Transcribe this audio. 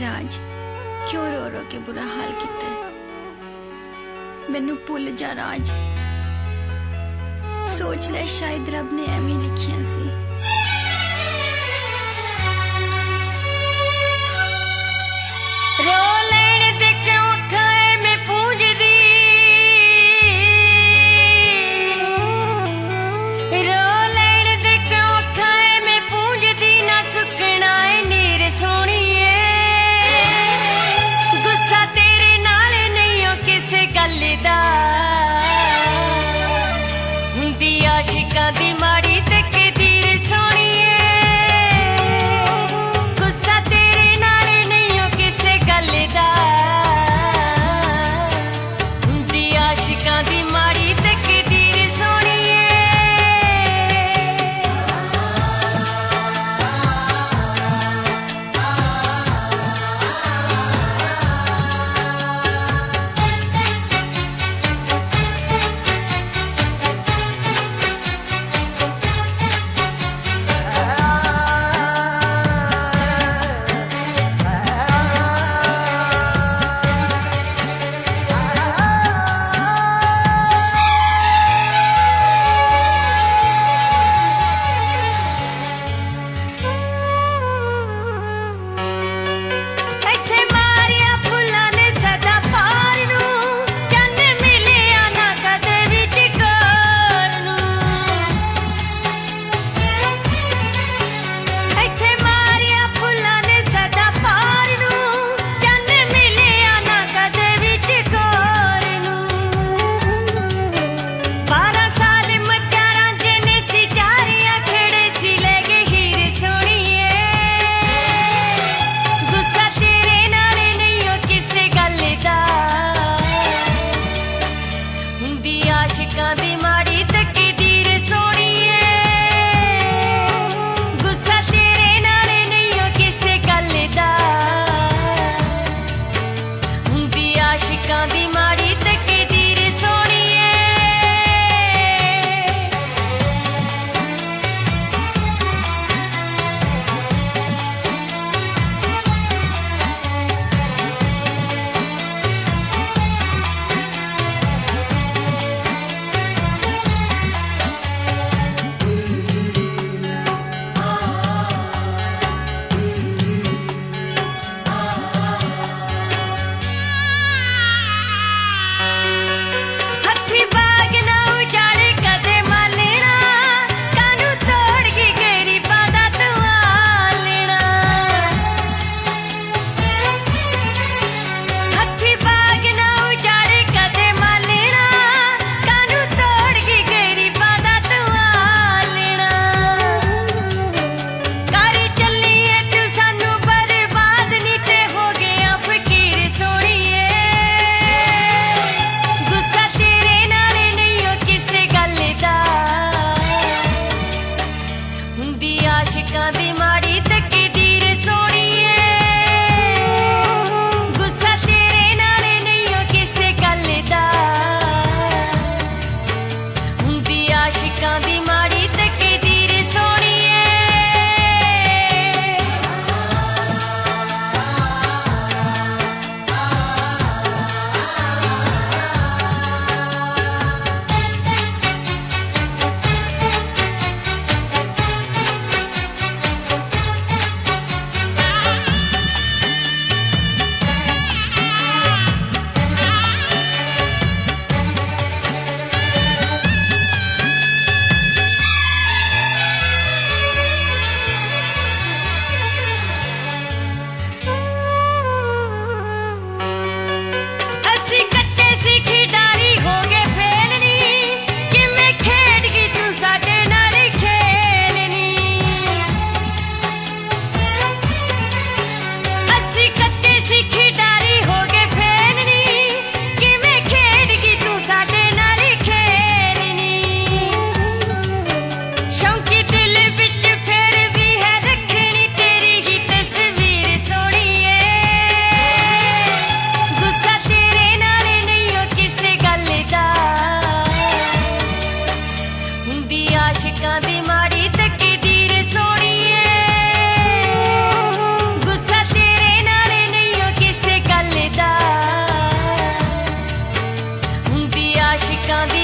राज क्यों रो रो के बुरा हाल किता है। मैनू भुल जा राज, सोच ले शायद रब ने एवें लिखिया सी। आशिकां दी माड़ी ते कदीर सोहणीए, गुस्सा तेरे नाल नहीं हो किसे गल दा। हुंदी आशिकां दी माड़ी ते कदीर सोहणीए। आशिकां दी माड़ी ते कदीर सोहणीए, गुस्सा तेरे नाल नहीं हो किसे गल दा। हुंदी आशिकां दी माड़ी ते कदीर सोहणीए। आशिकां दी